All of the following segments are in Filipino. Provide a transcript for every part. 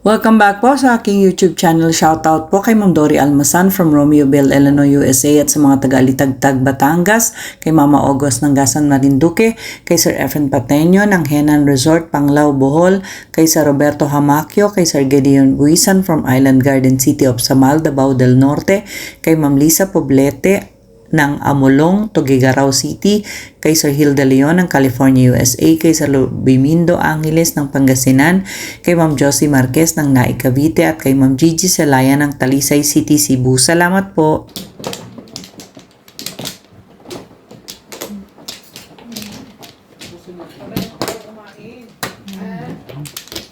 Welcome back po sa aking YouTube channel. Shoutout po kay Ma'am Dory Almasan from Romeoville, Illinois, USA at sa mga taga-Alitagtag, Batangas, kay Mama August ng Gasan Marinduque, kay Sir Efren Pateño ng Henan Resort, Panglao, Bohol, kay Sir Roberto Hamaquio, kay Sir Gideon Buisan from Island Garden City of Samal, Davao del Norte, kay Ma'am Lisa Poblete ng Amulong, Tugigaraw City, kay Sir Hilda Leon ng California, USA, kay Sir Bimindo Angeles ng Pangasinan, kay Ma'am Josie Marquez ng Naik, Cavite, at kay Ma'am Gigi Celaya ng Talisay City, Cebu. Salamat po!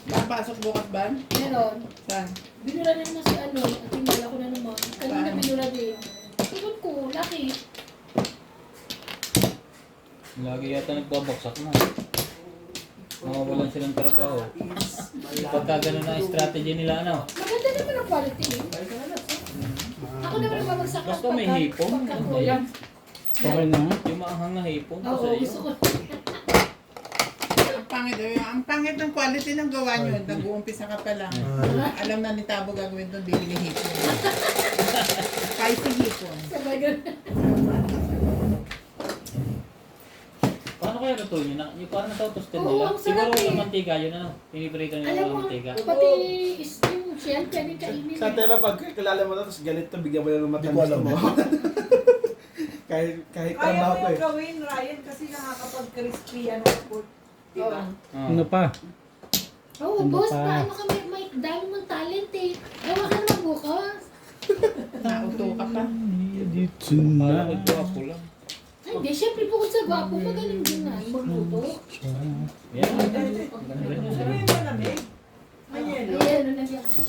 Papasok bukas ba? Meron. Saan? Binura na naman si ano, at hinala ko na naman. Kanina binura din. Tingin ko, laki. Lagi yata nagbabaksak na. Mawawalan silang trabaho. Pagka ganun na strategy nila, ano? Maganda naman ang quality eh. Ako naman ang babagsak. Basta may hipon. Ano yan? Okay na. Yung maanghang na hipon. Oo, Sa iyo. gusto ko. Ang pangit ng quality ng gawa nyo. Nag-uumpisa ka pa lang. Alam na ni Tabo gagawin doon, bibili hipon. Spicy hipon. Sabay ganun. Paano kaya lutuin yun? Yung parang natautustin Oo, nila. ang sarap Siguro eh. yung mantika yun, ano? Piniprito nila Alam ng mo, mantika. pati yung shell, pwede kainin. Sa tema, pag kilala mo na, tapos ganito, bigyan mo na ng matamis mo. kahit Kaya trabaho mo ko yung eh. gawin, Ryan, kasi nakakapag-crispy yan ang food. Diba? Ah. Ano pa? Oo, Ano boss, pa? paano ka may dami mong talent eh. Gawa ka naman bukas. Nauto ka pa. Dito Wala ko gwapo lang. Ay, hindi, syempre bukod sa gwapo, magaling din na magluto. Yan. Ano yung malamig? May yelo. Ayan, ano nagyan ko.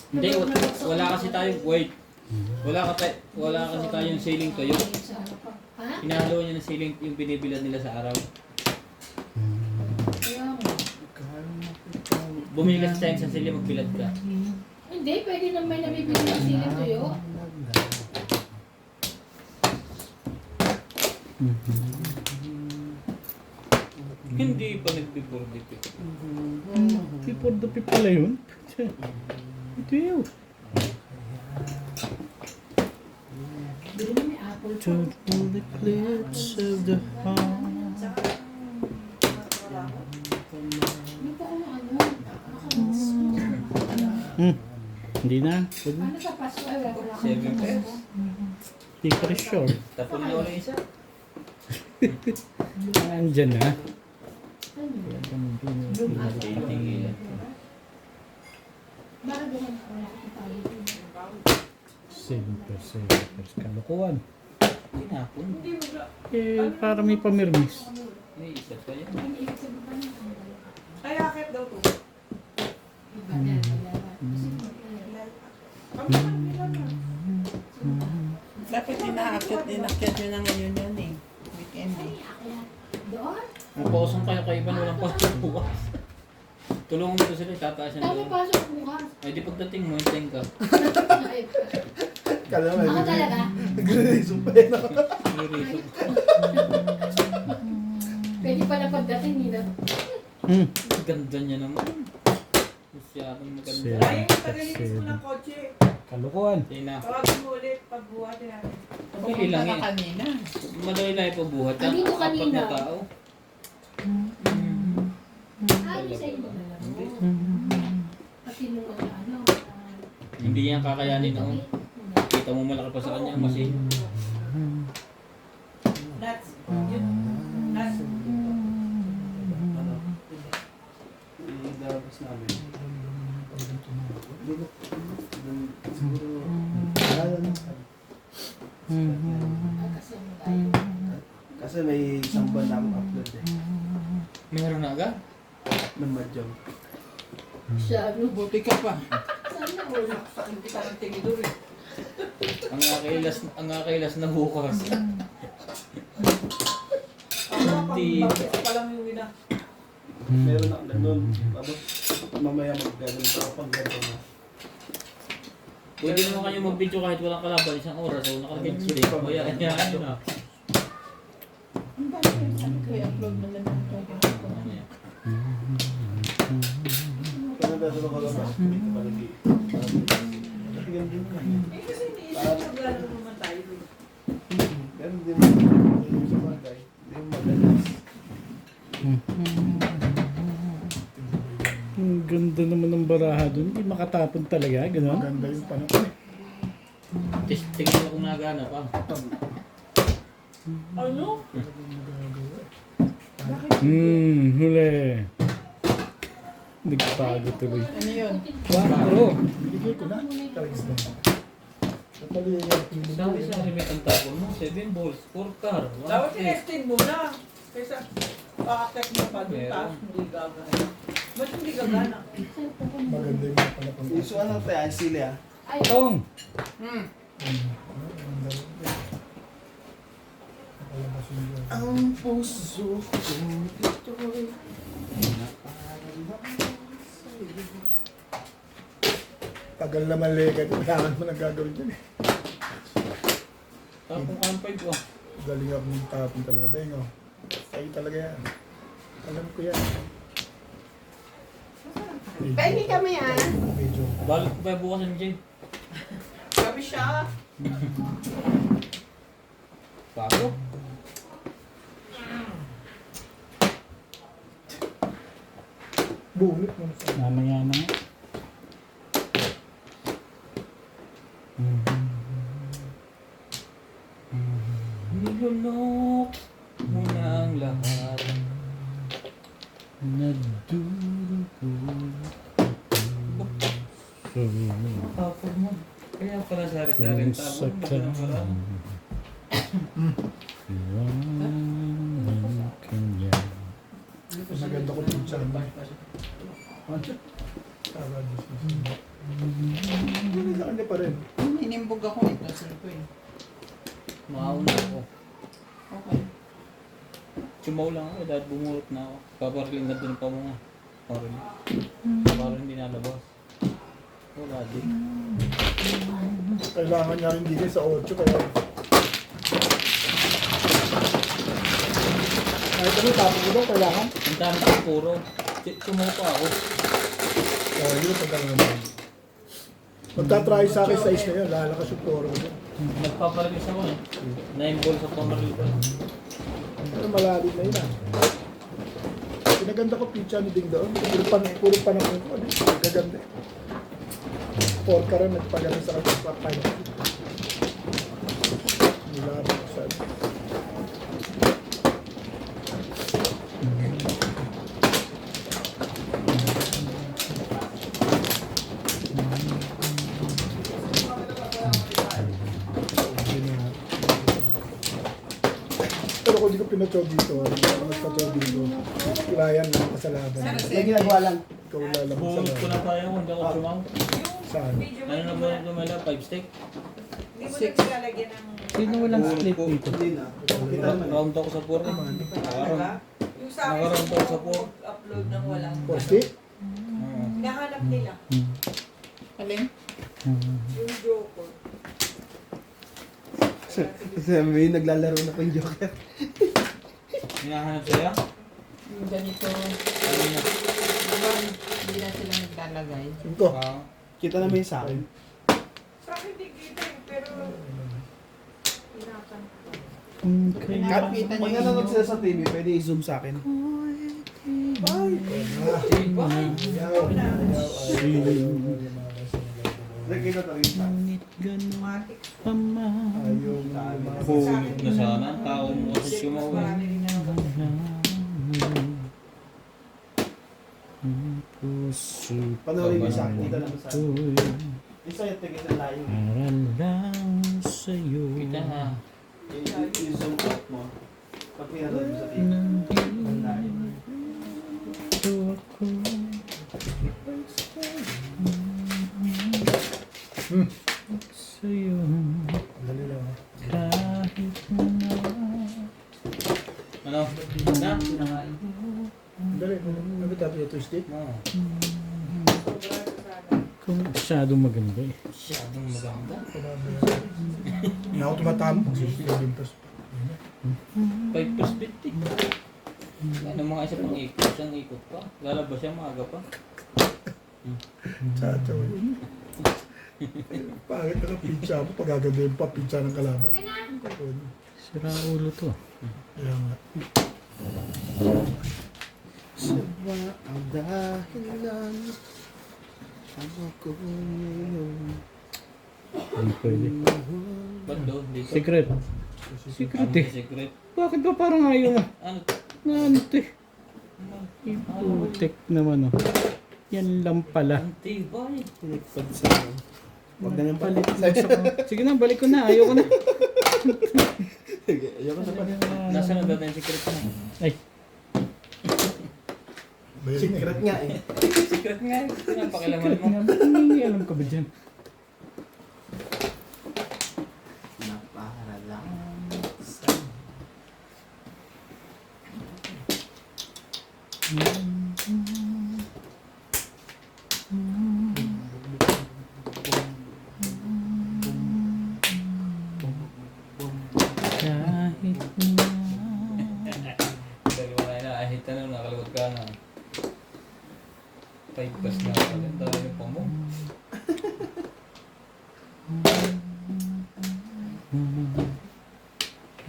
Hindi, wala kasi tayong, wait. Wala kasi tayong ceiling to. Yung Ha? hinahalo niya ng ceiling yung binibilad nila sa araw. Kaya mo. Bumili kasi tayo sa ceiling, magbilad ka. Hindi, pwede na may nabibili ng siling tuyo. Hindi pa nag-before dito. Before the people pala yun. Ito yun. Bili na may apple pa. To the cliffs of the heart. Hindi pa ako ano. Nakamiss mo. Hindi na. Pwede. Ano sa Pasko? Ay, wala ko. 7 pesos. Hindi ka rin sure. Tapon na ulit isa. Andyan na. Tingin. Bakit ganun? Wala ko tayo. 7%. Kalukuhan. Tinapon. Eh, para may pamirmis. May isa pa yan. Ano ibig sabihin ba niya? Kaya akit daw to. Iba na, wala ba? Dapat inaakyat nyo na ngayon yan eh. Weekend eh. Doon? Magpakosong kayo kay Ivan, walang pasok bukas. Tulungan mo ito sila, tataas yan Tayo doon. pasok bukas. Ay, di pagdating mo, hinteng ka. Ako talaga? Nagre-reason pa yun ako. May reason. Pwede pala pagdating nila. Ganda niya naman. Masyadong maganda. Shit. Ryan, tagalinis mo ng kotse. Kalukuhan. Sina. Tawagin mo ulit pagbuhat natin. Pabili lang Pumunta eh. ka kanina. Madali lang yung pagbuhat. Andito Apat kanina. na tao. Ano sa inyo? Pati nung ano. Hindi niya kakayanin noon. Kita mo malaki pa sa kanya ang machine. Nuts. Yun. Nuts. Ilabas namin. Kasi ano tayo. Kasi may isang buwan na akong upload eh. Meron na agad? Ng Madyong. Siya ano. Buti ka pa. Sana wala. Hindi ka ng tinidor eh. Ang akailas na bukas. Hindi. Bakit pa lang yung wina. Meron ako ganun. Tapos mamaya mag-ganun pa ako pag ganun na. Pwede naman kayo mag-video kahit walang kalaban, isang oras. So, nakalagay ko. Kaya, ano na. Ang dami yung sabi ko, i-upload mo na lang ito. nasa mga kalabas. Dito pa rin dito. Matigan din yan. Eh kasi iniisip ko gano'n naman tayo. Pero hindi mo sa bagay. Hindi mo madalas. Ang ganda naman ng baraha doon. Hindi makatapon talaga. Gano'n? Ganda yung panahon. Tingnan mo kung nagana pa. Ano? Huli. Nagpago tuloy. Ano yun? Wow. Bigay ko na. Talis na. Napali yung feeling ko. Sabi sa limit ang tapon mo, 7 balls, 4 car. Dapat tinestin mo na. Kaysa pakatek mo pa doon Meron. taas hindi gagana. Ba't hindi gagana? Maganda yung mga panahon. Iso ano tayo? Ay sili ah. Ay, Tong. Ang puso ko ito'y tagal na mali ka. Kailangan mo nang gagawin dyan eh. Tapong ka ng 5 oh. Galing ako ng tapon talaga. Bengo. Sa'yo talaga yan. Alam ko yan. Pengi kami ah. Medyo. Balik ko pa bukas ng Jade. Kami siya. Bago. Bunit mo sa Mamaya na nga. Nilunok mo na ang lahat. Nagdurugo. Tapon mo. Kaya pala sari-sari tapon mo. Ganun pala. Iwanan ka niya. maganda ko yung chan. Hindi sa kanya pa rin. Inimbog ako ito, sir ko eh. Mauna ako. Okay. Chumaw lang ako dahil bumulot na ako. Paparling na dun pa mga. Parang hindi nalabas. Wala din. Kailangan niya rin dito sa 8 kaya. Kahit ano, tapos ko daw, kailangan. Ang dami ko puro. Chumaw pa ako. Oh, yun, pagka naman. Magta-try sa akin sa na yun, lalakas yung toro ko. Nagpaparagis ako eh. 9 balls sa pamaril ko. Pero malalim na yun ah. Pinaganda ko pizza ni Ding doon. Puro panahon ko. Gaganda. 4 ka rin nagpaganda sa kanya sa pilot. Nilabot ko sa pero kung di ko pinachog dito, hindi ako nagpachog dito. Kirayan na kasalaban. May ginagawa lang. Ikaw lalabot sa Bumulot ko na pa yun. Hindi ako chumaw. Saan? Medyo Ano na ba yung tumala? 5 stick? Hindi mo naglalagyan ng... Sino walang split dito? Hindi na. Kita naman. Round ako sa 4 naman. Yung sa akin, Nakaroon daw sa upload ng walang... Posti? Hinahanap nila. Alin? Yung Joker. Sabi naglalaro na ko yung Joker. Hinahanap sa'yo? Yung ganito. Ano na? Diba, hindi na sila naglalagay. Ito. Ah, Kita naman yung sa akin. Sa akin di kita eh, pero... Hirapan. Pinapakita niyo Pag yung nanonood inyo. sila sa TV, pwede i-zoom sa akin. Ay! Nakikita na rin sa Ngunit ganun pa man. ayaw Pulot na sana. Ang tao mo kasi chumaw eh. Ang puso Panoorin mo sa akin. Kita naman sa akin. ko'y Isa yung tingin sa layo. para lang sa'yo. Kita na. I-zoom out mo. Pag pinanood mo sa TV. Ang layo. Nandito ako. Sa'yo Dali lang. kahit na Ano? Na? Dali. Ano tayo ito, Steve? Oo. kung masyadong maganda eh. Masyadong maganda. Hindi ako tumatama. Magsisilibintos. 5 perspective. Ano mga isa pang ikot. Isang ikot pa. Lalabas siya maaga pa. Chachaw yun. Pangit na ng pizza mo. Pagaganda yung pa pizza ng kalaban. Sira ulo to. Kaya nga. Sawa ang dahilan ako ngayon. Hindi pwede. Ba't doon? Dito? Secret. Secret eh. Secret. Bakit ba parang ayaw mo? Ano? Ano to eh? Iputek naman oh. Yan lang pala. Ang tibay. Pinagpad sa akin. Huwag na nang palit. Sige na, balik ko na. Ayaw ko na. Sige, ayoko na palit. Nasa na dati yung secret mo? Ay, Secret nga eh. Secret nga. Pinapakilaman mo. hindi alam ka ba dyan? Para lang sa... Kahit na. Dahil wala na, ahit na nun, nakalagot ka na. 5 pas na pala. Dahil pa mo.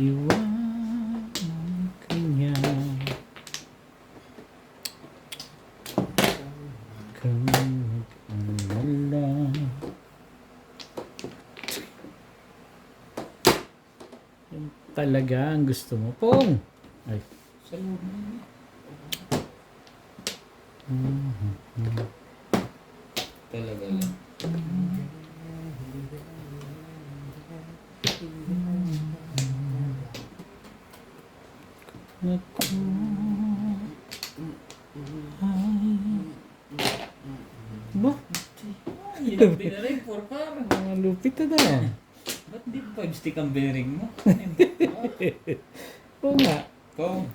Iwanan kanya. Kang mag-alala. Yan talaga ang gusto mo, Pong. Ay. Sa loob mo. Talaga lang. Ako ay... Ba? Ilang binaring for par. Mga lupit na daw. Ba't di 5 stick ang bearing mo? Oo nga. Kung.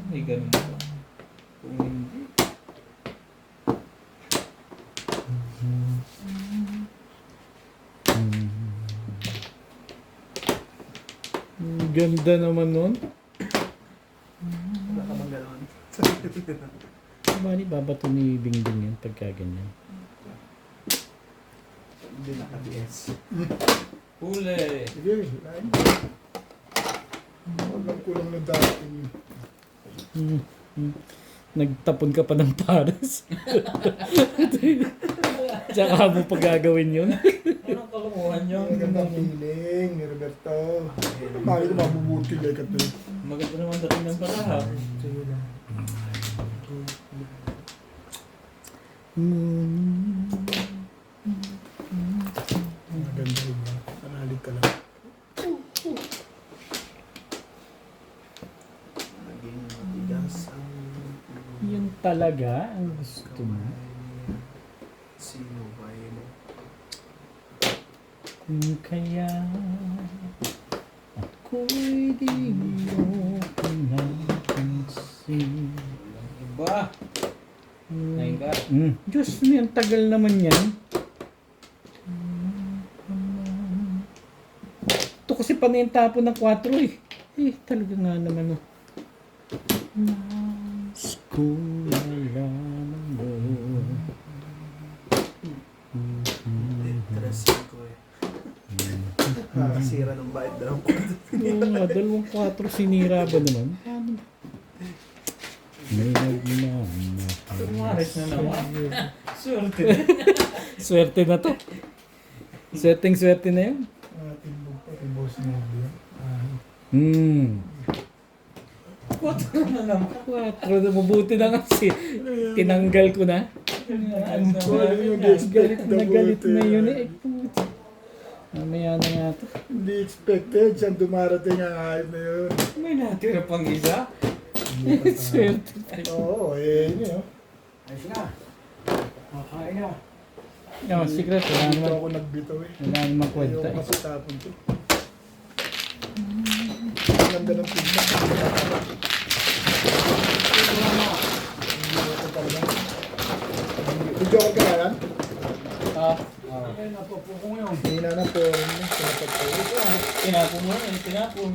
May ganun pa. Kung hindi. Ang ganda naman nun. Wala ka bang gano'n? Bali, babato ni Bingbing yun pagka ganyan. Hindi naka-BS. Huli. Sige, lain. Walang kulang na dating. Nagtapon ka pa ng pares. Tsaka mo pa gagawin yun. Anong kalukuhan nyo? Magandang feeling ni Roberto. Bakit mabubuti kay Kato? Maganda naman dating ng paraha. Sige na. Maganda rin ba? Panalig ka lang. Naging matigas ang... Yun talaga ang gusto mo. Sino ba yun? Kung kaya ako'y di mo pinapansin. Walang iba. Ngayon ka. Diyos mo, ang tagal naman yan. Ito kasi pa na yung tapo ng 4 eh. Eh, talaga nga naman oh. Mas kung alaman mo. Trasin ko eh. Nakakasira ng bait daw. Oo nga, 2 4 sinira ba naman? May nagmamahal. Tumaris na naman. Swerte. Swerte na to. Swerte na yun. Timbog pa kay Boss Nobio. Quatro na naman. 4 na mabuti na kasi. Tinanggal ko na. Galit na yun eh. Puti. Mamaya na nga to. Hindi expected siyang dumarating ang hype na yun. May natira pang isa. Swerte. Oo, yun yun. Ayos na. Makain na. Yung secret, wala Dito naman. ako nagbitaw eh. Wala naman kwenta Ayoko eh. kasi tapon to. Ang ganda ng feedback. Hindi ako talaga. Video ko ka yan? Ay, napapuko mo yun. Hindi na na po. Tinapon mo yun. Tinapon.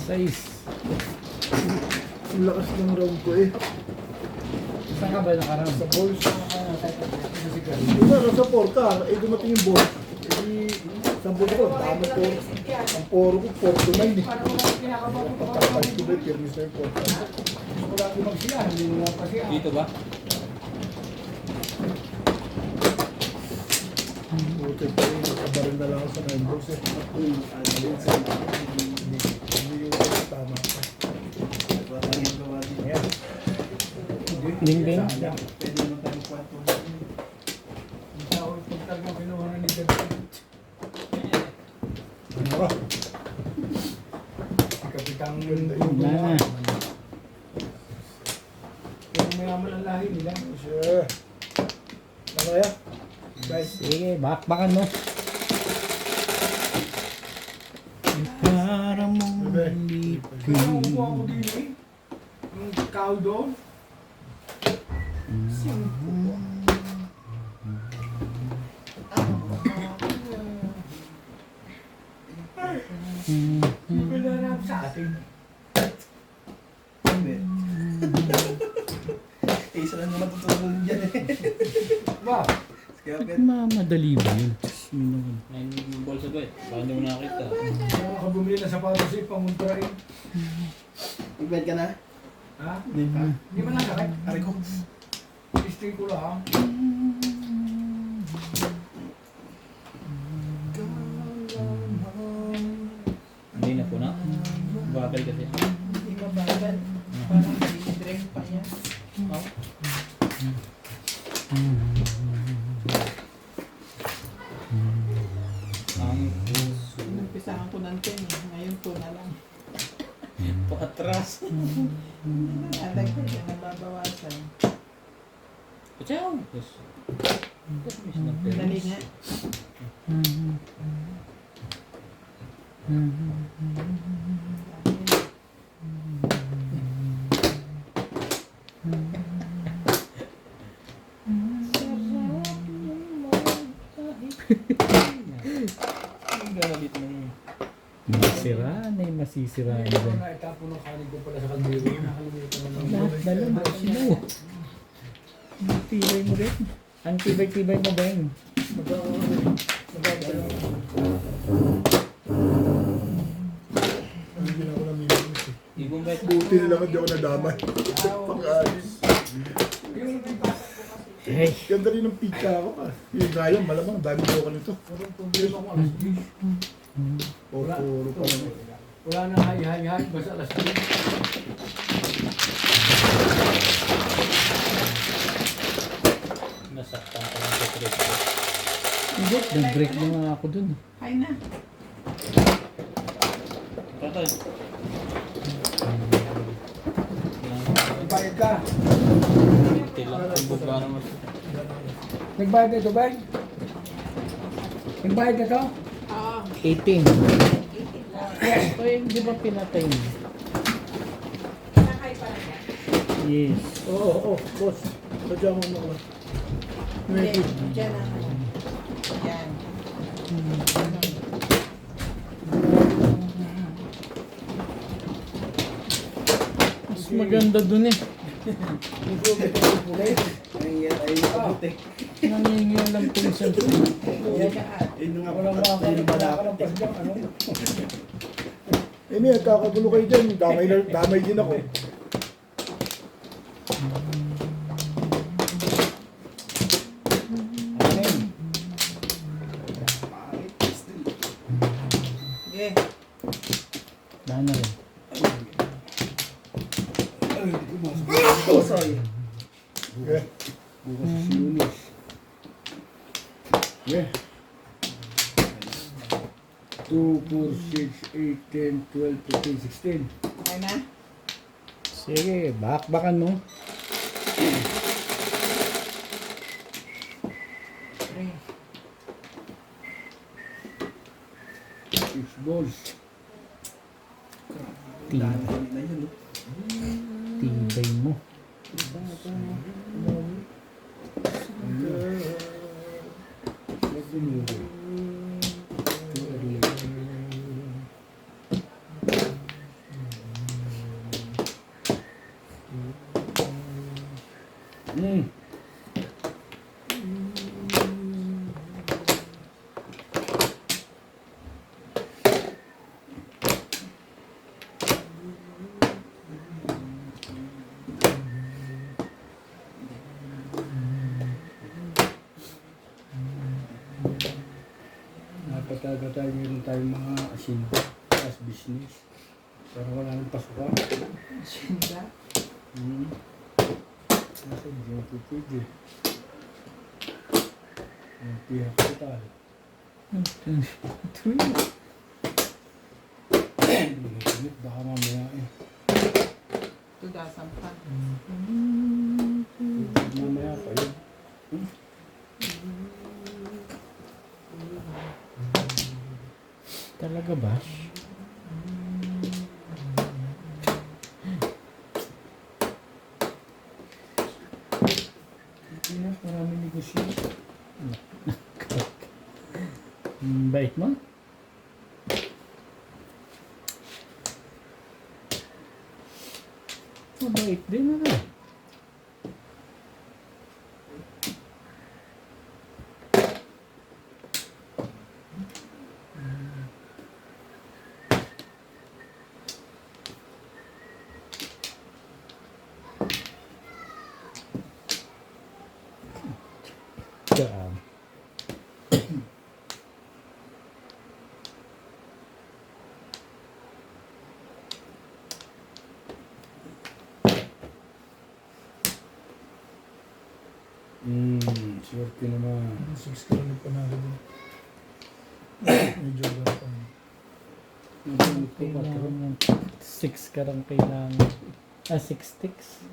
6. Ang lakas ng round ko eh. Saan ka ba nakaraan? Sa balls. Yung nasa 4 ka, dumating yung ball. Sa ball ko, dami 4. Ang poro ko, 4 to 9 eh. Pagkakapalit ko ba, permis na yung 4. Wala ko magsiya, hindi mo lang kasi. Dito ba? Buti pa rin, nakabaril na lang ako sa 9 balls eh. Hindi yung tama pa. Ayan. Ding-ding. Pwede naman tayong kwarto. Ang tao, pag talagang kinuha na ni David. Ano ka? Si Kapitang Wala na. Yung mayaman ang lahi nila. Sure. Ano kaya? Guys, Sige, bakbakan mo. Para mong Bebe. Naupo ako din eh. Yung kao doon. Pinanap sa atin. Isa lang naman tutulong dyan eh. Ba? Kaya Mamadali ba yun? Sino naman? 9 balls ba eh. Baka hindi mo nakakita. Meron ka bumili na sapatos eh, panguntrain. Ibed ka na? Ha? Hindi mo nakakit. Ari ko. Testing ko lang. Hindi na po na. Bagal kasi. Hindi mabagal. Parang drink pa yan. Oh. Ang puso. Umpisahan ko ng 10 eh. Ngayon 2 na lang. Patras. Alag ko siya, nababawasan. Pachaw! Yes. Miss na pero. Dali nga. Ang galit mo. Masira na yung masisira na Ito dyan. na itapon ng kanin ko pala sa kaldero. Nakalimutan na lang. Lahat na lang, bakit mo? Ang tibay mo rin. Ang tibay-tibay mo, Beng. hindi na ako namimiss eh. Ibong bet. Buti na lang hindi ako nadamay. Pang-alis. Hey! Ganda rin ng pizza ako ah. Yung gaya, malamang dami ko ka nito. Puro pa lang. Wala na hay-hay-hay. Basta alas 10. Nasaktan ka lang sa trip. Hindi, nag-break na nga ako dun. Hay na. Tatay. Bayad ka. Tilang ang buga naman. Nagbayad na ito, Bay? Nagbayad na ito? Oo. 18. Uy, di ba pinatay mo? Yes. Oo, boss. Sadya mo mo. Hindi. Diyan na. Yan. Mas maganda dun eh. Ay, kabuti. Nangingiyan lang pinsan ko. Yun nga Walang pa. Yun yung malapit. pasjak, ano? Eh, may kakagulo kayo dyan. Damay din ako. Anin? Okay. Dahil na rin. Oh, sorry. Okay. Bukas si Lunis. Yeah. 2, 4, 6, 8, 10, 12, 15, 16. Hay na. Sige, bakbakan mo. 3. 6 balls. Tibay, Na yun, no? tibay mo. Napataga tayo, meron tayong mga asinda as business. Pero wala nang pasukan. Sinda. Kasi hindi mo pipigil. Ang pihak ko tayo. Hindi baka mamaya eh. 2,000 pa. Mamaya pa yun. Talaga ba? Pinas, maraming negosyo. Bait mo? Mabait din ano? Daan. Swerte naman. 6 kilo na panalo din. Medyo wala pa. Kailangan ng 6 ka lang kailangan. 6 sticks.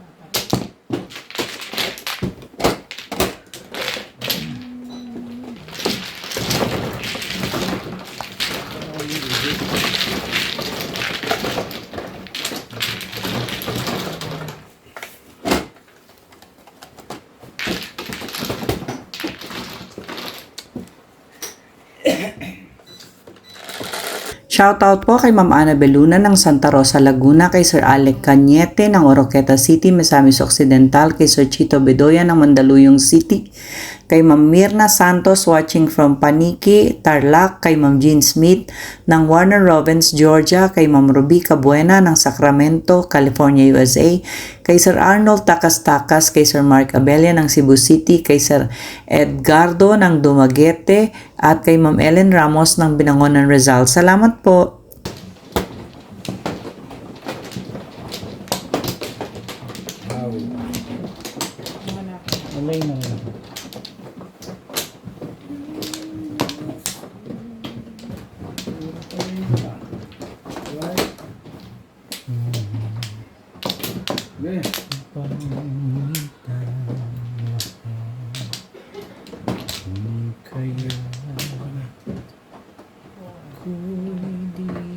Shoutout po kay Ma'am Ana Beluna ng Santa Rosa, Laguna, kay Sir Alec Cañete ng Oroqueta City, Misamis Occidental, kay Sir Chito Bedoya ng Mandaluyong City, kay Ma'am Mirna Santos watching from Paniki, Tarlac, kay Ma'am Jean Smith ng Warner Robins, Georgia, kay Ma'am Ruby Cabuena ng Sacramento, California, USA, kay Sir Arnold Takas-Takas, kay Sir Mark Abella ng Cebu City, kay Sir Edgardo ng Dumaguete, at kay Ma'am Ellen Ramos ng Binangonan, Rizal. Salamat po. Alay na lang. Eh, Kaya ako'y di mo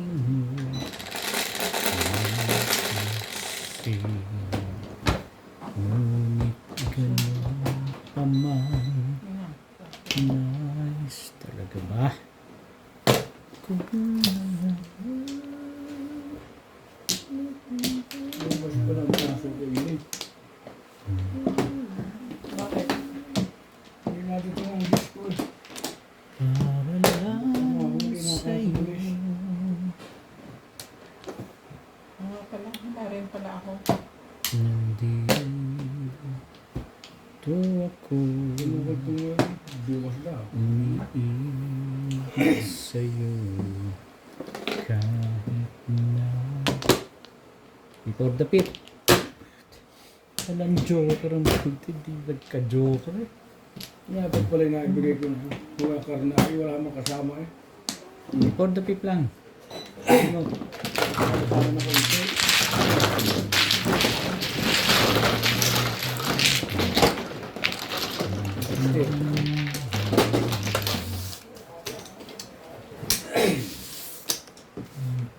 ngunit ganun pa man. Nice talaga ba? Kung lumabas pa lang kaso ko yun eh. Bakit? Hindi natin ito ang Discord. para lang sa'yo. Mga pala, wala rin pala ako. Nandito ako Tinukod ko nga, bukas daw. umiibig sa'yo kahit na before the pit. Walang joker ang hindi nagka-joker eh. Dapat pala yung naibigay ko na. Wala karnay, wala mang kasama eh. Before the pit lang. Ano? Para na kayo.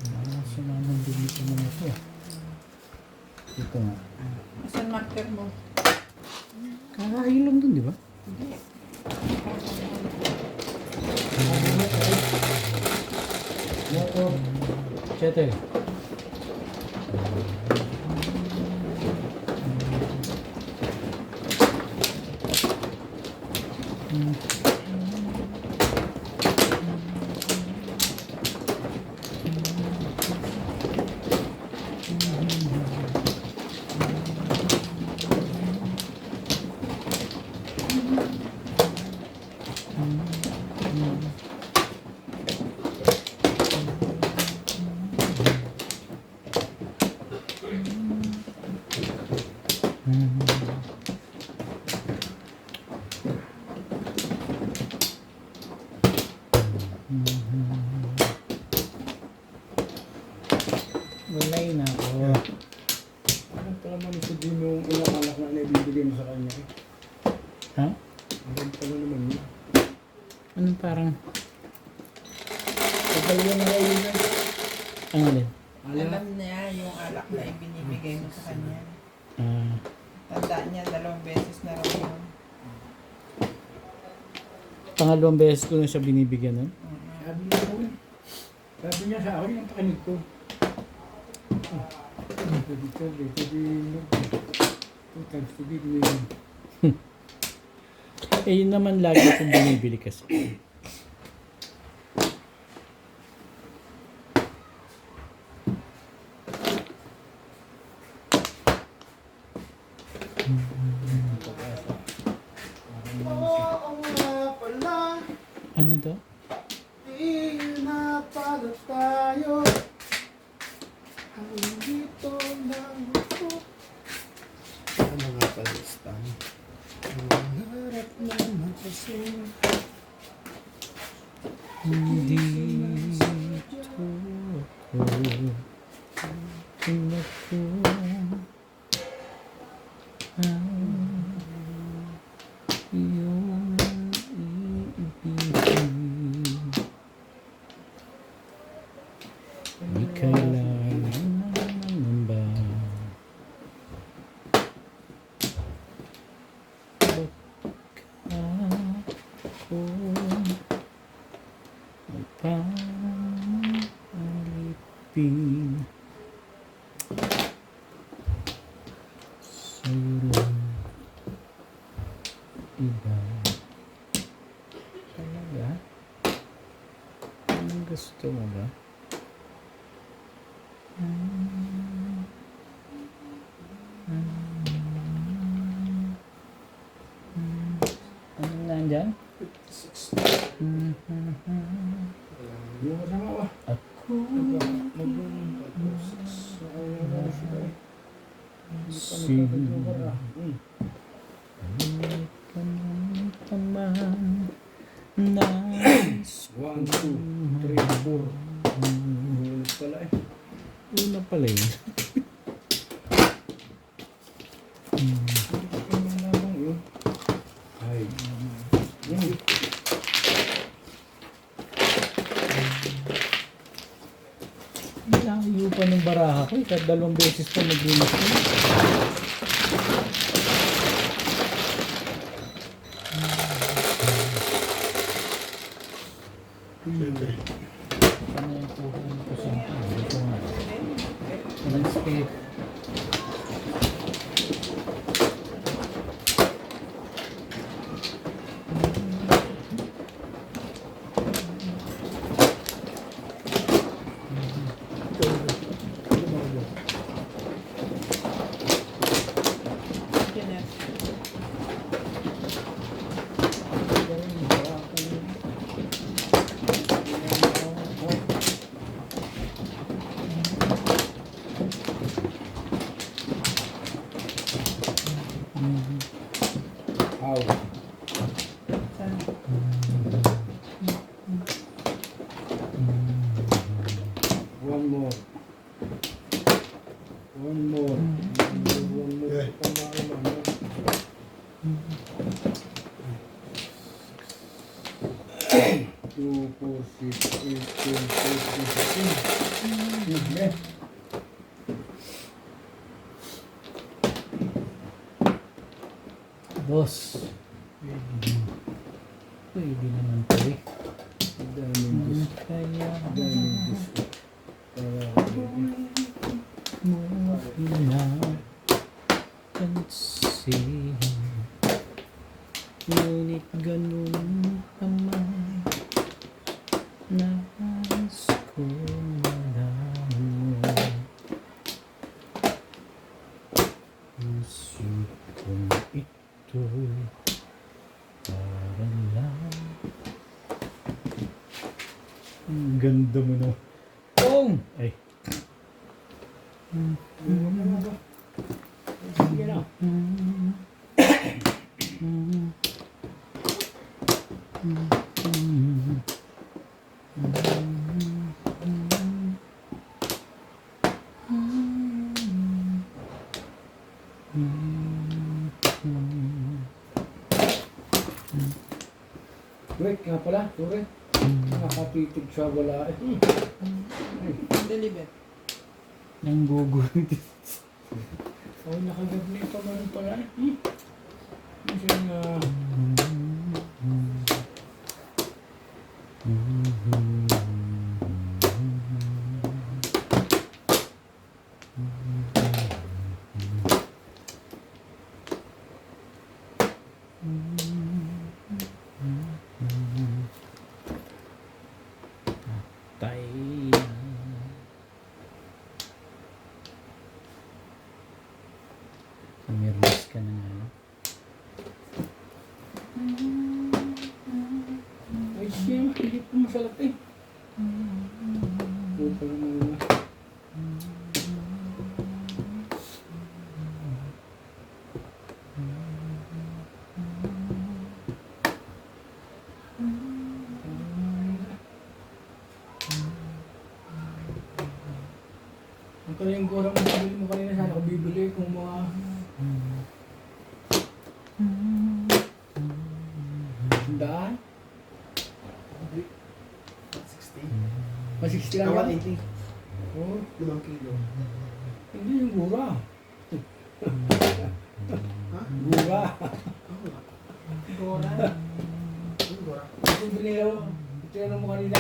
Nasa naman din ito mga ito. Ito nga. Asan marker mo? Kakain lang dun, di ba? Chete. Walay na ako. Ano pala man ito din yung ilang anak na naibibigay mo sa kanya eh. Ha? Ang pala naman yun. Anong parang, Pagdalawa na kayo yun eh. ang alin? Alam niya yung alak na ibinibigay mo sa kanya. Ah, Tandaan niya, 2 beses na raw yun. pangalawang beses ko na siya binibigyan nun. Sabi niya ko eh. Sabi niya sa akin yung pakinig ko. Eh, yun naman lagi akong binibili kasi. Oo nga pala, Ano daw? di na pala tayo. Andito lang ako. Ano nga pala stan? Ang harap naman kasi. Hindi ito ako. Pinako. Iyong iibigin. Di kailangan nangamba. Ako magpalipin sa'yo lang iba. Talaga? Anong gusto mo ba? Anong nandyan? Yung kasama ko. Ako paman nice 1, 2, 3, 4. Ulit pala eh. una pala yun. Ano lamang yun? Ay. Layo pa ng baraha ko, kahit 2 beses pa naglinis ko. Ano yung kuhan ko sa ito nga. Landscape. How? One more. One more. One more. Yeah. Tama ka naman. Two, 4, 6, 8, 10, 14, 15. Okay. Boss. Pwede naman to eh. Daming gusto. Kaya Daming gusto. mo pinapansin Ngunit ganun pa man, nais ko malaman mo. Puso kong ito'y para lang. Ang ganda mo na. Oh! Ay. Sige na. Wait, nga pala, Ture. Nakatitig siya, wala eh. Deliver. Nang gugulit. Oh, nakagabli pa man pala eh. Kasi nga... Tay. Umirlis ka na nga. Ay, siya, hindi po masalat eh. Puta na muna. Ang pala yung gorang mo bibili mo kanina, sana ko bibili kung mga... Sandaan? 60. Mas 60 lang yan? 180. Oo. 5 kilo. Hindi yung gura. Ha? Gura. Gora. Ano ba? Ito yung binilaw. Ito yung mo kanina.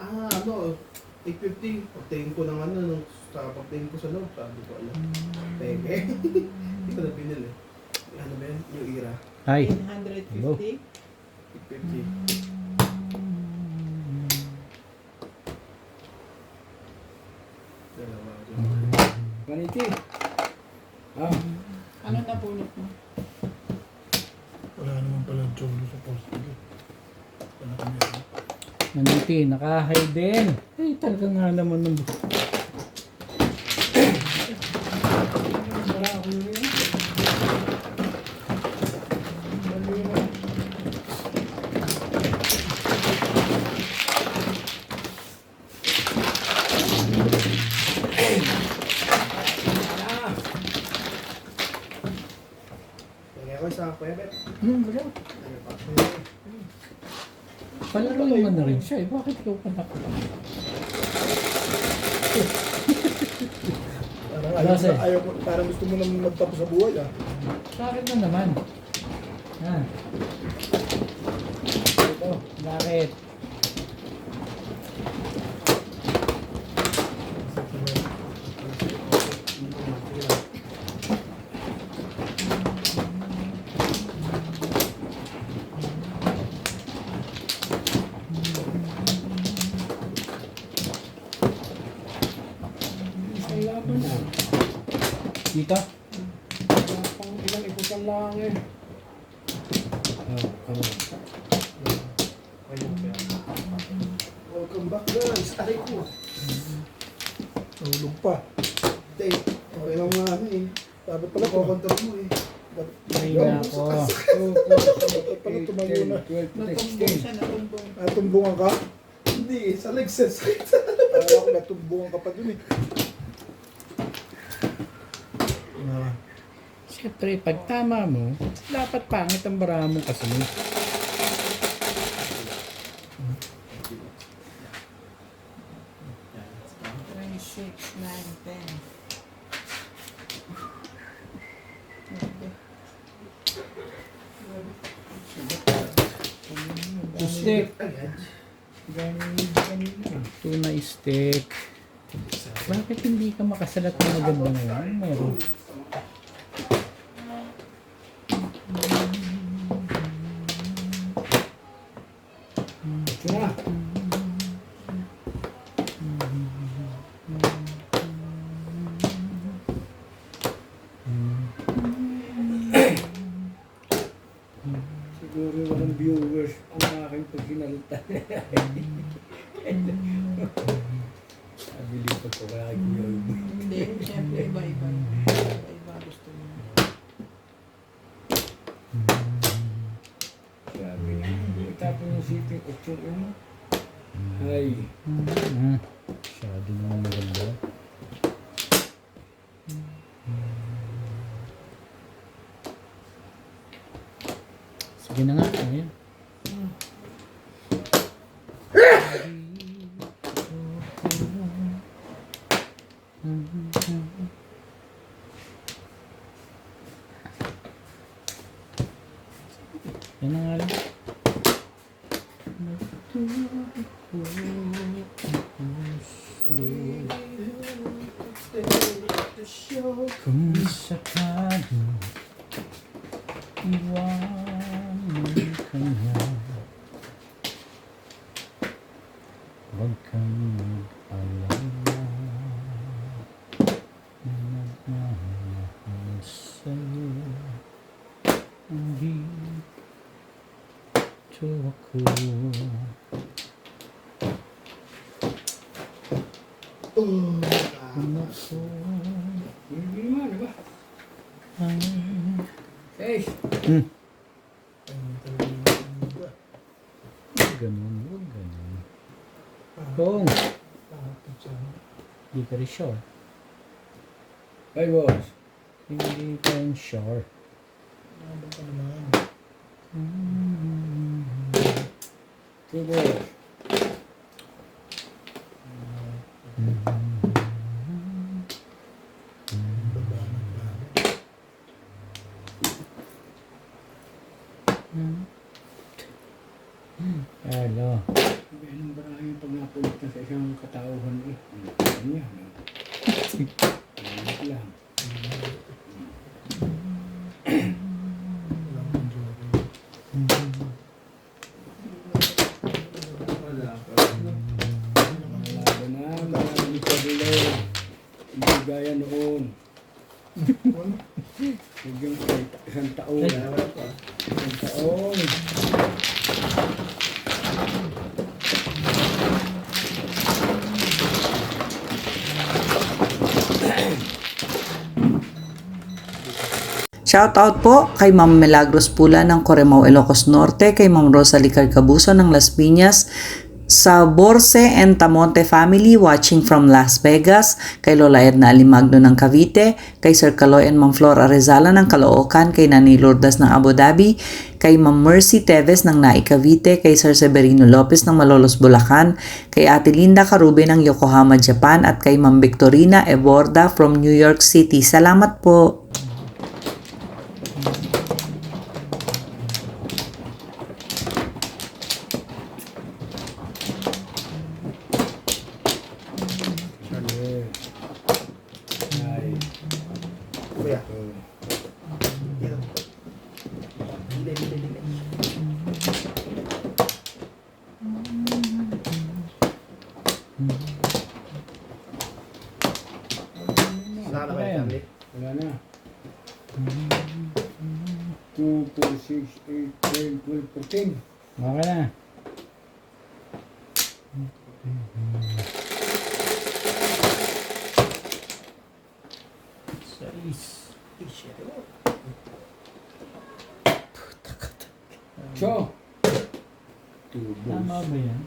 Ah, ano? 850. Pagtingin ko ng ano, nung pagtingin ko sa loob, sabi ko, alam. Peke. Hindi ko na binili. Ano ba yun? Yung Ira. Ay. 850. 850. Dalawa. Ganiti. Ah. Ano na pulot mo? Wala naman pala jono sa post. Wala kami. Maniti, naka-hide din. Ay, talaga nga naman nung... Wala ako yun. Mali na. Kaya ako sa pwebet. Wala. Ano pa? Palaro naman na rin siya eh. Bakit ikaw pa na? Parang ayaw ko, parang gusto mo naman magtapos sa buhay ah. Bakit na naman? Yan. Ito, bakit? Isang laban na. Dito? Pang ilang ikutan lang eh. Welcome back guys. Aray ko. Nahulog pa. Tay, okay lang mga ano eh. Dapat pala kukontrol mo eh. Ay, nako. Dapat pala tumayo na. 12 to Natumbong 16. siya, natumbong. Natumbungan ka? Hindi eh, sa legs eh. Akala ko natumbungan ka pa dun eh. Siyempre, pag tama mo, dapat pangit ang bara mong kasunod. Three, 6, 9, 10. Steak. Agad. Tuna steak. Bakit hindi ka makasalat ng maganda ngayon? Meron. siguro walang viewers ang aking pagsinalita. Sabi dito ko kaya Hindi, siyempre iba-iba. Iba-iba gusto niya. sabi niya, tapos yung sitting 8 ay, Masyado naman maganda. Sige na nga, ayun. Yan na nga lang. Kung sakali iwanan ka niya, huwag kang mag-alala na nagmamahal sa'yo. Andito ako. Kung ako hindi naman, diba? ay Eh, ganun, huwag ganun. Kung hindi ka rin sure, ay boss. hindi ka rin sure. Ano ka naman? Two boss. Hello. Ganun ba na yung pag napulit na sa isang katauhan eh? Ano yan? Ano lang? Malaban na, marami pa bilay. Hindi gaya noon. Hanggang isang taon. Isang taon. Shoutout po kay Ma'am Milagros Pula ng Corimao, Ilocos Norte, kay Ma'am Rosalie Carcabuso ng Las Piñas, sa Borse and Tamonte family watching from Las Vegas, kay Lola Edna Alimagno ng Cavite, kay Sir Caloy and Ma'am Flor Arezala ng Caloocan, kay Nani Lourdes ng Abu Dhabi, kay Ma'am Mercy Teves ng Nai Cavite, kay Sir Severino Lopez ng Malolos Bulacan, kay Ate Linda Carube ng Yokohama, Japan, at kay Ma'am Victorina Eborda from New York City. Salamat po! Ay. Kuya. Oh. Yan. Dili. Sana Wala yan. Wala na. 2, 4, 6, 8, 10, 12, 14. Okay na. Sais. So, 2 Tama ba yan?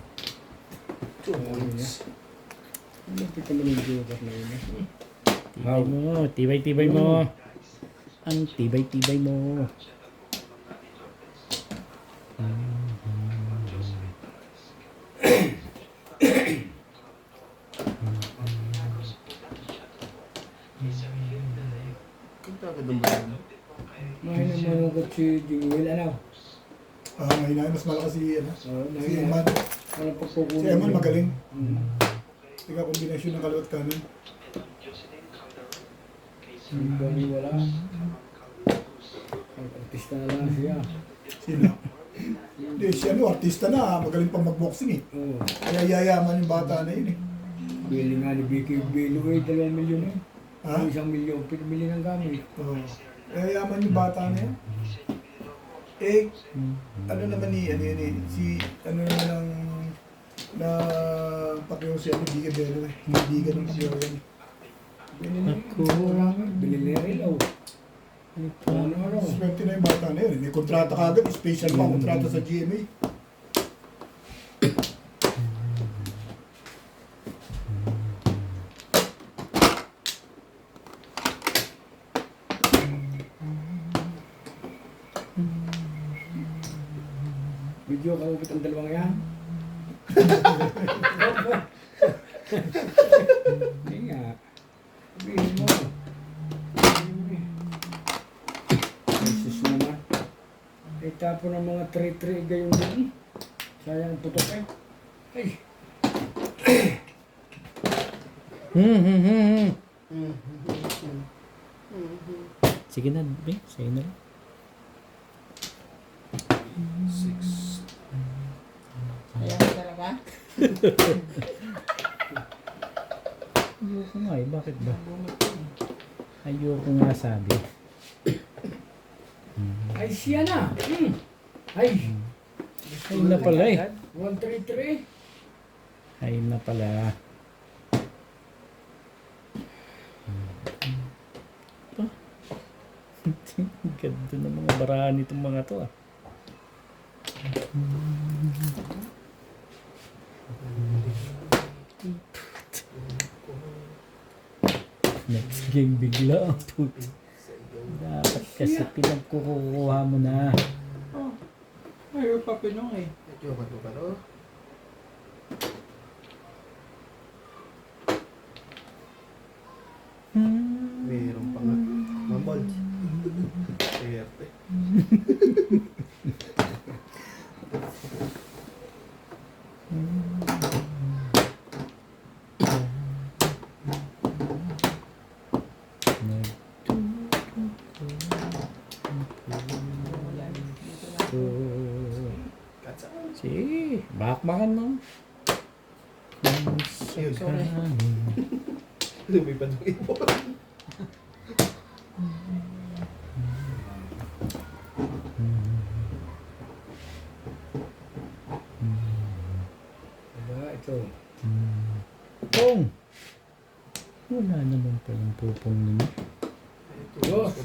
Lapit naman yung joker na yun. Tibay mo, tibay-tibay mo. Ang tibay-tibay mo. Mahina manugot si Jewel, ano? Mahina. Mas malakas si, si Eman. Walang pagkukulang. Si Eman magaling. Hmm. Tika kombinasyon ng kaliwat kanan. Hindi bali wala. Ang artista na lang siya. Sino? Hindi, si artista na. Magaling pang mag-boxing eh. Oo. Kaya yayaman yung bata na yun eh. Bili nga ni Vicky Belo eh, 2 milyon eh. Ha? 1 milyon, pinabili ng gamit. Oo. Kaya yaman yung bata na yun. Eh, ano naman ni, ano yun eh, si, ano naman ang, na Pacquiao si ano, Biga Belo eh. Biga ng Pacquiao yan. Ako. Binili na ilaw. Ano? Swerte na yung bata na yun. May kontrata ka agad, special pa kontrata sa GMA. Video ka ubit ang dalawang yan. Hindi nga. Sabihin mo. Ay, sus naman. Ay, tapo ng mga 3-3 gayon din. Sayang putok eh. Ay. Sige na, be. Sige na. Ayan ka talaga. Ayoko nga eh. Bakit ba? Ayoko nga sabi. Ay, siya na. Ay. Ay na pala eh. 1-3-3. Ay na pala. Ganda ng mga barahan nitong mga to ah. Next game bigla ang puti. Dapat kasi pinagkukuha mo na. Ayaw pa pinong eh. Meron pa nga. Mambol. Swerte. Si, bakbakan mo. Lumipad ng ipo. Diba, ito. Pupong! Wala naman palang pupong ninyo. Dos.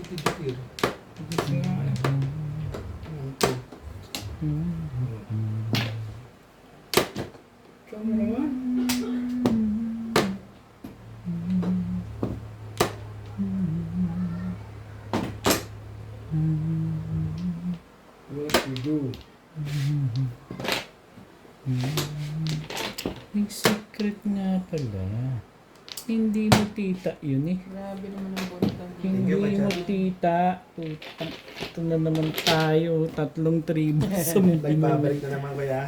Dikit-dikit. Ikaw mo naman. What we do? May secret nga pala. Hindi mo tita yun eh. Grabe naman ang bonit ang Hindi mo tita. Putang, ito na naman tayo. 3 tribo sa Nagbabalik na naman kuya.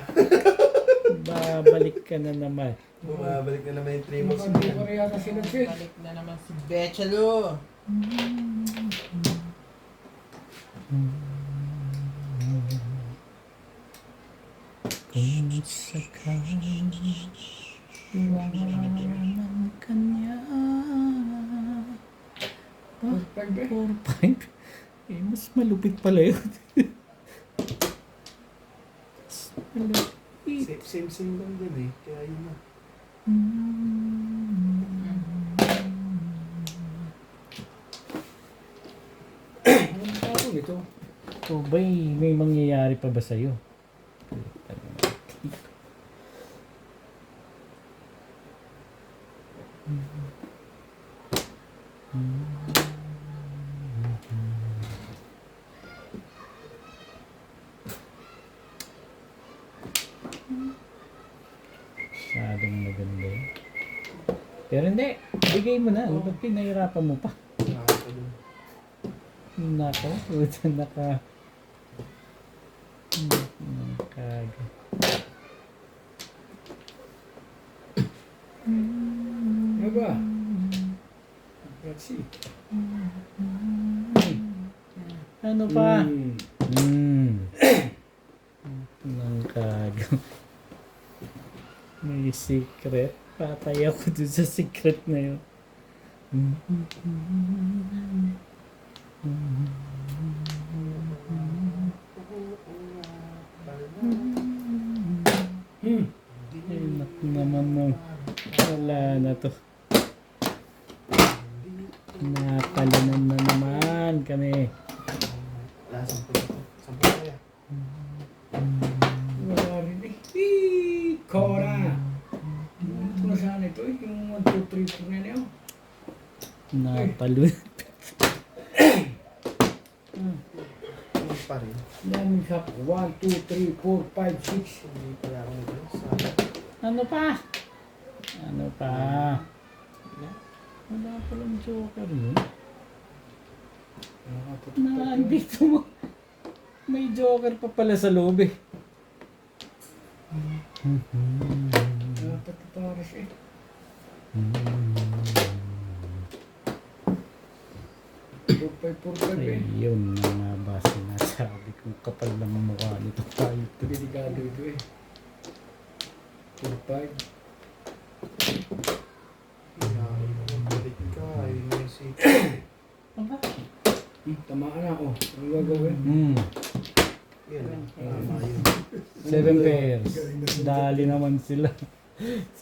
Babalik ka na naman. Bumabalik na naman yung 3 months. Maganda pa rin yata sila, Sid. Balik na naman si Bechalo. Kung sakali iwanan ka niya. Perfect, eh. 4-5. Eh, mas malupit pala yun. Mas malupit. Same lang din eh. Kaya yun na. Anong tapo nito? O ba'y may mangyayari pa ba sa'yo? Masyadong maganda yun. Pero hindi, bigay mo na. Ba't pinahirapan mo pa? Nako, puta naka... Nakaga. Ano ba? Let's see. Ano pa? Nangkaga. May secret. Patay ako dun sa secret na yun. to. Napalanan na naman kami. Wala rin eh. Kora! Ito na sana ito eh. Yung 1, 2, 3, 4 na yun. Napalo. Pa rin. Daming shop. 1, 2, 3, 4, 5, 6. Hindi pala ako nag-sa. Ano pa? Ano pa? Wala palang joker yun. Nandito mo. May joker pa pala sa loob eh. Dapat pares eh. Purpay eh. Ayun na nga ba sinasabi kong kapal ng mukha nito tayo. Delikado ito eh. Purpay. Balik ka. Yun yung si... Tamaan ako. Ang gagawin? Yan. Tama yun. 7 pairs. Dali naman sila.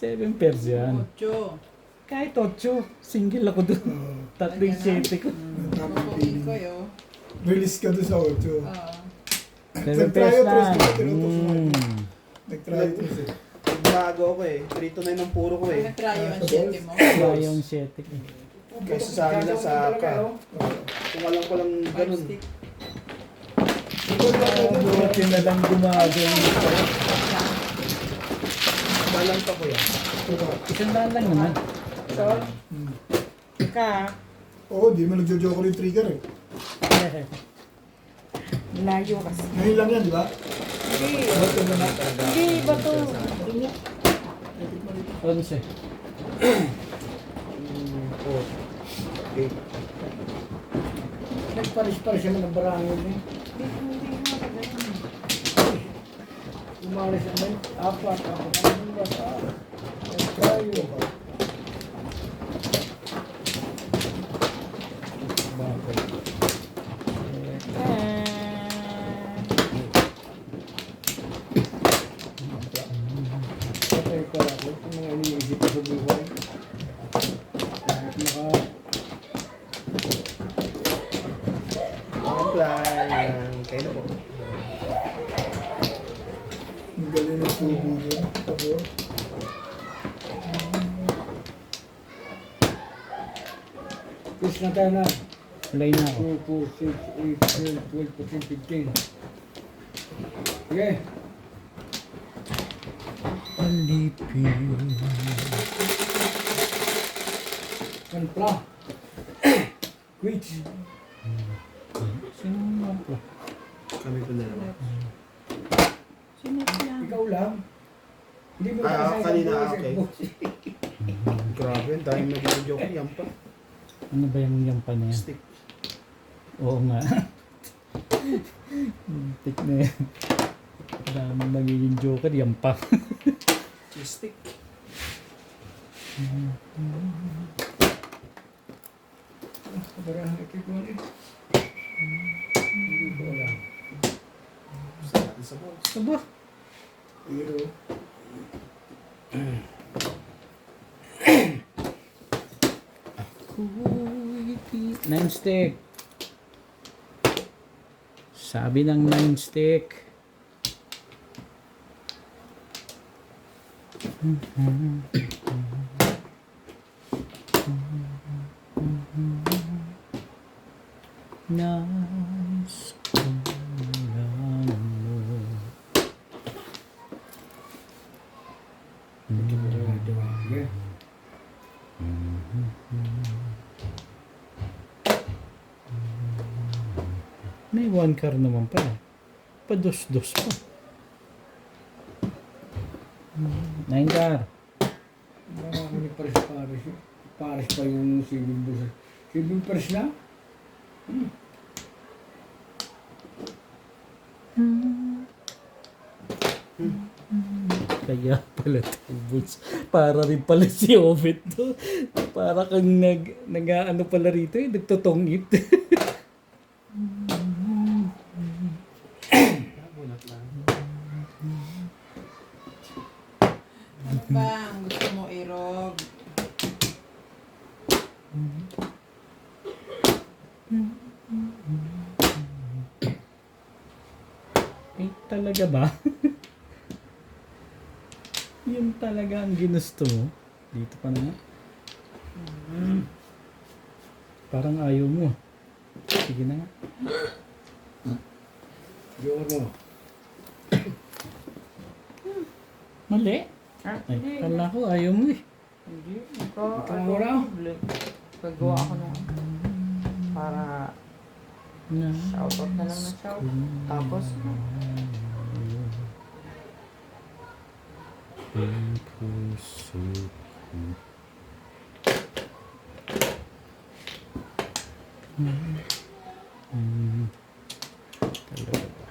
7 pairs yan. 8. Kahit 8, single ako doon. Tatlo yung 7 ko. Kukunin ko yun. Release ka doon sa 8. 7 pairs lang. Nag-try ito eh. Bago ako eh. 3 to 9 ang puro ko eh. Nag-try yung 7 mo. Wala yung 7 ko. Kaysa sa amin lang sa ka. Kung alam ko lang ganun. Buti na lang gumagawin ito. Balang pa ko yan. Isang daan lang naman. Oo, di mo nagjo-joke yung trigger eh. Layo kasi. Ngayon lang yan, di ba? Hindi, bato. 11. Nagparis-paris naman ng barangay eh. Umalis naman. Apat. Tayo. Patay ko ako. Yung mga iniisip ko sa buhay. Kahit Apply. Kayo na po. Ang galing ng tubo niya. Tapos, Push na tayo na. Play na ako. 2, 4, 6, 8, 9, 12, 14, 15. Sige. Alipin. Kanpla. Quits. Sino naman po? Kami po na naman. Ikaw lang. Hindi mo Kanina, kasi okay. boss. Grabe, dahil nag-joke yan pa. Ano ba yung yampa na yan? Stick. Oo nga. Tik na yan. Daming magiging joker, yampa. Stick. Barahan ito ko eh. Hindi ko alam. Gusto natin sa balls. Aba, Pero, nine stick. Sabi ng 9 stick. Nice kulang mo. Sige. May 1 car naman pala. Pados-dos pa. 9 car. Marami ni pares-pares eh. Pares pa yung civil bus. Civil pares na? Kaya pala tubos. Para rin pala si Ovid to. Para kang nag-ano pala rito eh. Nagtotongit. Ano ba ang gusto mo, Irog? Talaga ba? Yun talaga ang ginusto mo? Dito pa na nga. Parang ayaw mo. Sige na nga. Yun mo. Mali. Ay, kala ko ayaw mo eh. Hindi. Ikaw mo raw. Gagawa ako ng para Na. shoutout na lang ng shout. Tapos, Puso ko. Talaga ba?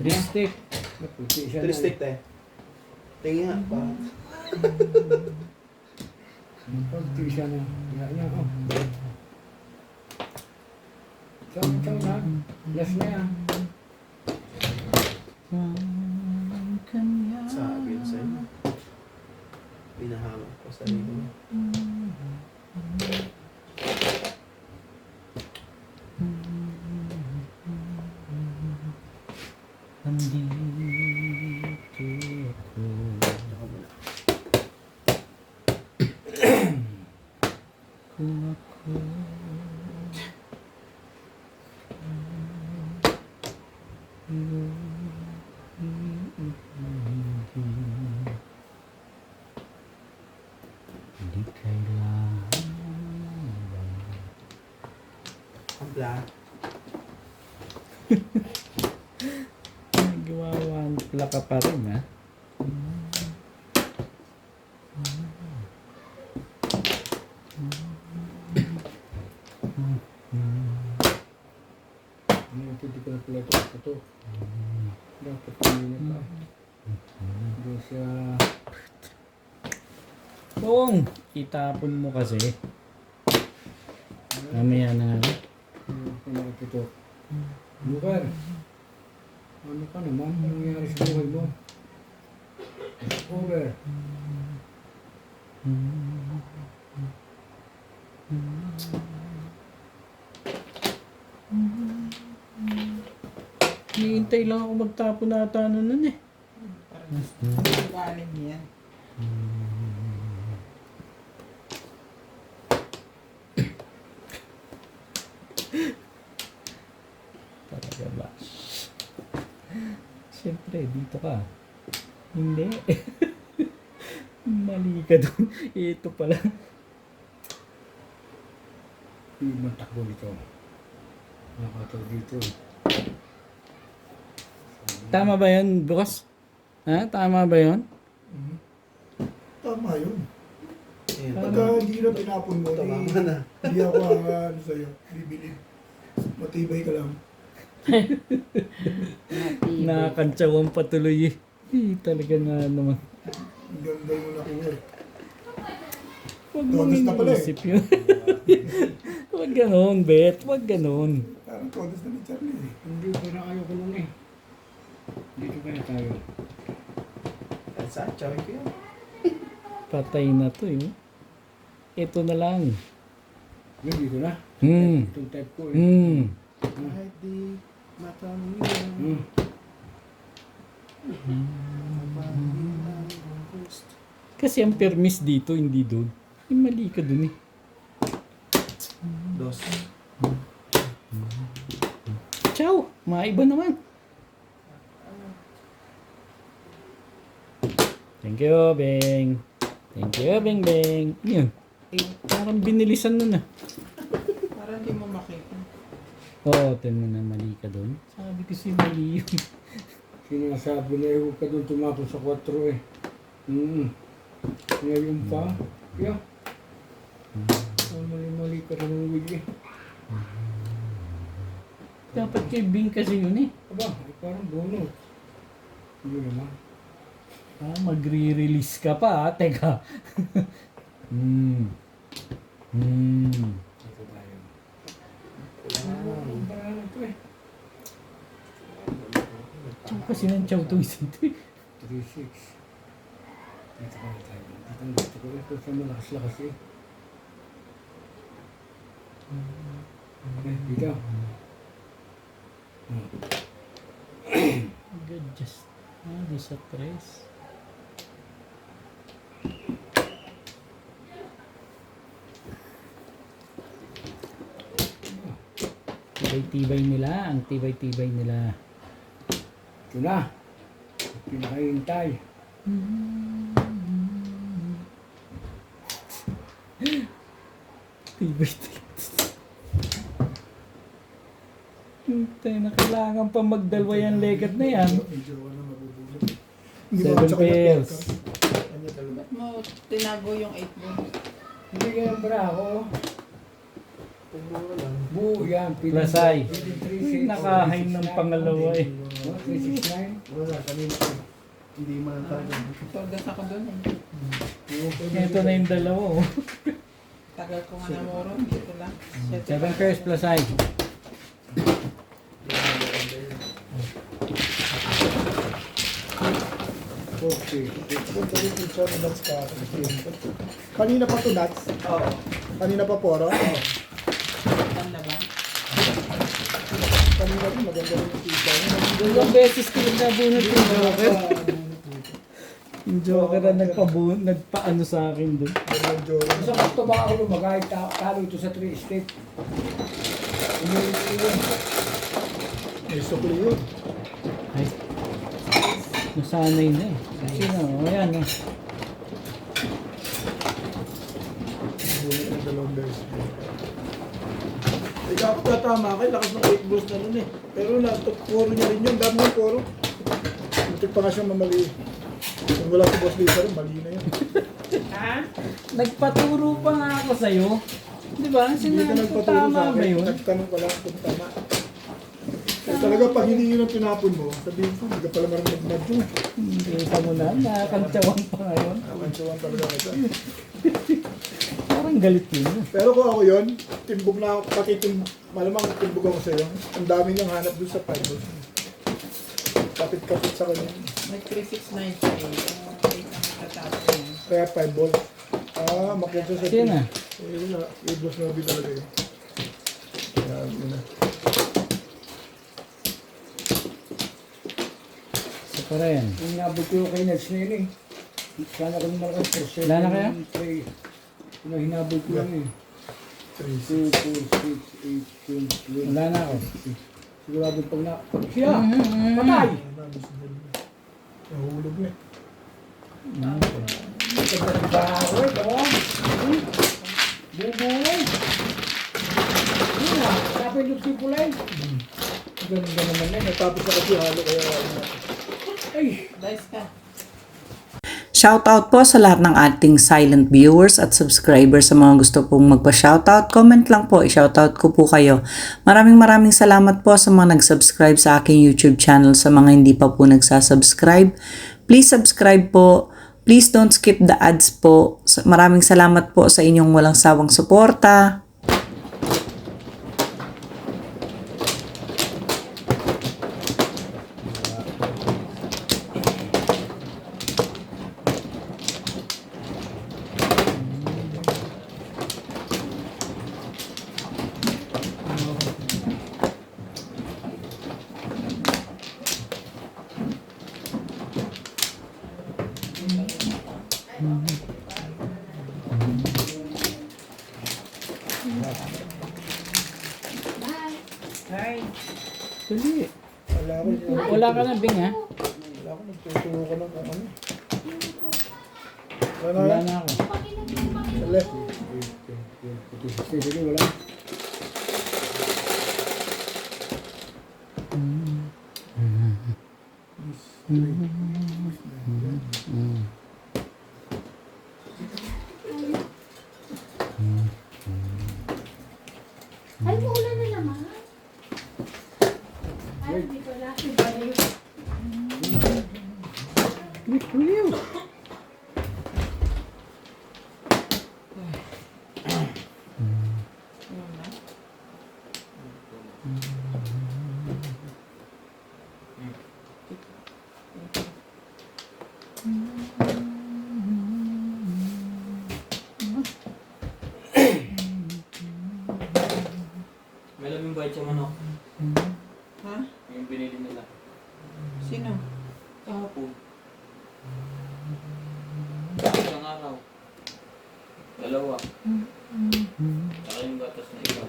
Three-stick. Naputi siya na. Tristik tayo. Tingin nga pa. Naputi siya na. Yan, oh. Chow na. Last na yan. Sabi ko sa'yo. Pinahamak ko sa sarili mo. Nandito ako. Kung ako hindi kailangan Ang black. nagawawang plaka pa rin ha. Ano pwede ko na pala ito. Dapat pili pa. Hindi siya... Bong! Itapon mo kasi. Mamaya na nga. Ito. Lugar. Ano ka naman? Ano nangyari sa buhay mo? Over. Hihintay lang ako magtapon na ata nun eh. Parang galing niya. Talaga ba? Siyempre, dito ka. Hindi. Mali ka doon. Ito pala. Hindi man takbo nito. Nakataw dito. Tama ba yun, boss? Ha? Tama ba yun? Tama yun. Ayan, Pagka hindi na tinapon mo, Tama na. hindi ako ano sa'yo, bibilib. Matibay ka lang. Nakakantsawan patuloy eh. Talaga nga naman. Ang ganda mo nakuha eh. Huwag mong Todos na pala eh. iniisip yun. Huwag ganon, Bet. Huwag ganon. Parang todos na ni Charlie eh. Hindi ko na ayaw ko nun eh. Dito kaya tayo. Sa choy ko yun. Patay na to eh. Ito na lang. Yun, dito na. Itong type ko eh. Kahit di matamihan. Kasi ang permis dito, hindi doon. Mali ka doon eh. Dos. Ciao! Maiba naman. Thank you, Beng. Thank you, Beng Beng. Yun. Eh, parang binilisan nun ah. Parang hindi mo makita. Oo, mo na mali ka doon. Sabi ko si mali yun. Sinasabi na huwag ka doon tumapon sa 4 eh. Ngayon pa. Yeah. Mali-mali ka rin ng wig eh. Dapat kay Bing kasi yun eh. Aba, ay parang bonus. Hindi naman. Ah, magre-release ka pa ah. Teka. Ito tayo. Ang parang ito eh. Chow kasi ng chow to isang to eh. 3-6. Dito ka na tayo. Dito ang gusto ko. Ito sa malakas-lakas eh. Dito. Good, just... di sa tres. Tibay-tibay nila. Ang tibay-tibay nila. Ito na. Pinakahintay. Tibay-tibay. Hintay na kailangan pa magdalwa yung legat na yan. Medyo na mabubulog. 7 pairs. Kanya talaga. Ba't mo tinago yung 8 mo? Hindi ganyan para ako. Pumura lang. Buo yan. Plasay. 3-6. Nakahain ng pangalawa eh. 3-6-9. Wala, kanina. Hindi man talaga. Tordas ako doon eh. Ito na yung dalawa oh. Tagal ko nga namuro. Dito lang. 7 pairs plus I. Okay. Punta rin yung siya ng nuts ka. Kanina pa to nuts? Oo. Kanina pa poro? Tanda ba? Kanina rin maganda rin yung pizza. Dalawang beses ko nabunot yung Joker. Yung Joker na nagpaano sa akin doon. Dalawang joke. Sa kakto ba ako lumagay, talo ito sa 3 state. May sukli yun. Ay, nasanay na eh. Kasi na, ayan oh. Bulit ng dalawang beses. Ikaw ako tatama kay lakas ng 8 balls na nun eh. Pero puro niya rin yun. Dami yung puro. Muntik pa nga siyang mamali. Kung wala si Boss Lisa rin, mali na yun. Nagpaturo pa nga ako sa'yo. Di ba? Hindi ka Sinabi ko nagpaturo sa tama ba akin. yun? Nagtanong ka lang kung tama. Eh, talaga pag hindi yun ang tinapon mo, sabihin ko, hindi ka pala marunong mag-madyo. Hindi pa mo na, nakakantsawan pa ngayon. Nakantsuwan talaga kita. Parang galit yun. Pero kung ako yun, timbog na ako, pati malamang timbog ako sa'yo. Ang dami niyang hanap doon sa 5 balls. Kapit-kapit sa kanya. May 369 siya eh. 8 ang matatapos niya. Kaya 5 balls. Ah, makinsa sa Sino na? Eh, yun na. 8 balls na din talaga yun. Kaya, yun na. Isa pa rin. Inabot ko kay Neds na yun eh. Sana ko naman ang percent. Wala na kaya? Hinabot ko lang eh. 2, 4, 6, 8, 10, 12. Wala na ako. Sigurado pag na... Siya! Patay! Nahulog na eh. Bahoy, ito. Bubuhay. Yun na, kapit yung sipulay. Ganun ka naman eh. Natapos na kasi halo kaya Ay! Dice ka. Shoutout po sa lahat ng ating silent viewers at subscribers. Sa mga gusto pong magpa-shoutout, comment lang po, i-shoutout ko po kayo. Maraming salamat po sa mga nag-subscribe sa aking YouTube channel. Sa mga hindi pa po nagsasubscribe, please subscribe po. Please don't skip the ads po. Maraming salamat po sa inyong walang sawang suporta. Hi. Dali. wala ko. Wala ka na, Bing ha? Wala ko. Nagtuturo ka lang kung ano. Wala Wala na. na ako. Sa left. Sige, wala. Ay, maulan na naman. Ay, hindi pala. Iba na yun. May lamang bayad sa manok. Ha? Yung binili nila. Sino? Kahapon. Isang araw. Dalawa. Saka yung gatas na iba.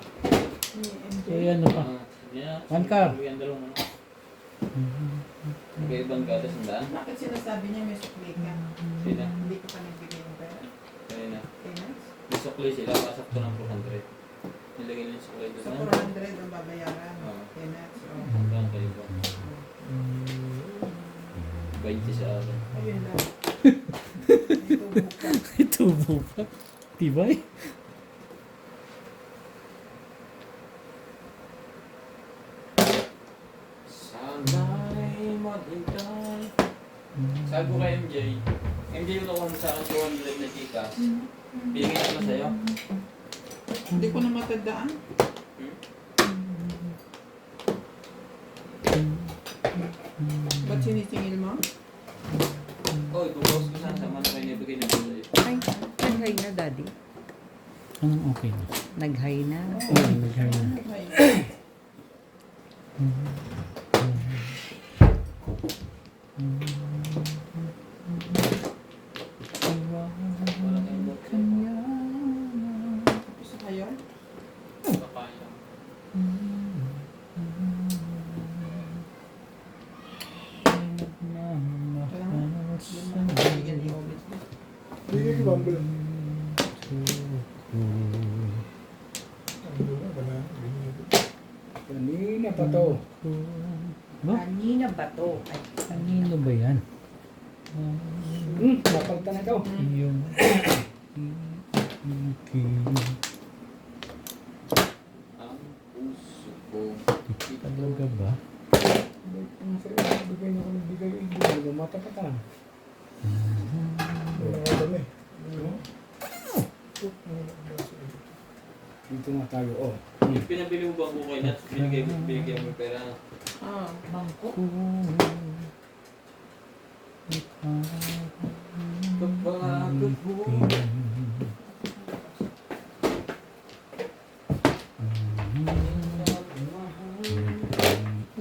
Eh, ano pa? One car. Yan dalawang ano. May ibang gatas ng daan. Bakit sinasabi niya may sukli ka? Sina? Hindi ko pa nagbigay ng pera. Kaya na. Peanuts? May sukli sila. Pasok to ng 400. Nilagay nila yung sukli doon. Sa 400 ang babayaran. Oo. Peanuts. Oh. Hanggang kayo ba? 20 sa akin. Ayun lang. May tubo ka. Tubo pa. Tibay. Sana'y maghintay. Sabi ko kay MJ, MJ yung nakuha sa akin 200 na Gcash. Binigay ko na sa'yo. Hindi ko na matandaan. Ba't sinisingil mo? Oh, ibubuhos ko sana sa mga kayo nabigay na sa'yo. Ay, nag-high na, Daddy. Anong okay na? Nag-high na. Oo, nag-high na. Okay. Walang inbot. Gusto kayo? Kakain lang. Yun lang. Bigyan ni Obit. Bigyan ko bang bulan. Kanina pa to. Ba? Kanina ba to? Ay, Kanino ba yan? Napalitan na ito. Yung... Ang puso ko. Talaga ba? Ang sa'yo, bigay na ko ng bigay. Hindi mo matapatan. Wala nga dami. Dito nga tayo, oh. Yung pinabili mo bang bukay na, binigay mo yung pera. Ah. bangko. Kapagod mo.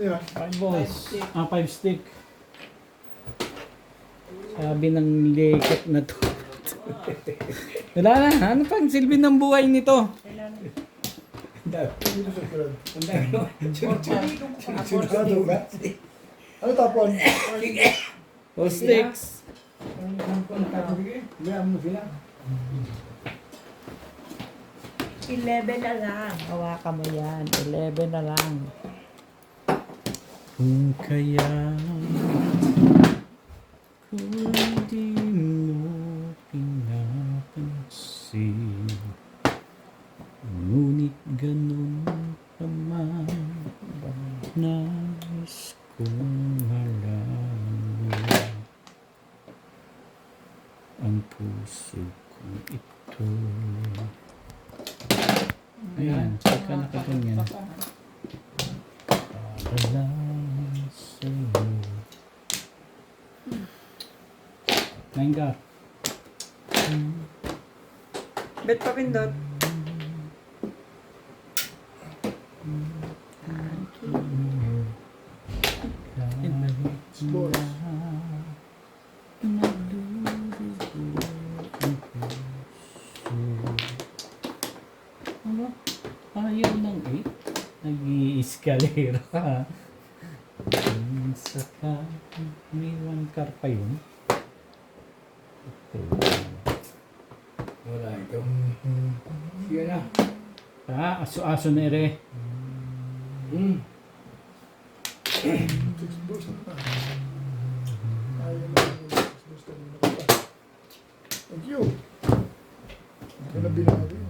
Yeah. 5 balls. 5 stick. 5 stick. Sabi ng lekot na to. Wala na. Ano pang silbi ng buhay nito? Dito sa crowd. Ang dami mo. Sigurado ka? Ano tapon? 4 sticks. Ang tatibigay. Gaya mo sila. 11 na lang. Hawakan mo yan. 11 na lang. Kung kaya kung di mo pinapansin, ngunit ganun pa man, nais kong malaman ang puso ko ito. Ayan, saka nakaganyan. Para lang sa'yo. Ngayon ka. Bet pa pindot. Boys. Ayaw ng 8. Nag-i-escalera ka. Saka, may 1 car pa yun. Wala ito. Sige na. Aso-aso na ere. Six boost na. Ayaw na yung six boost na muna ka pa. Thank you. Ano na binawi?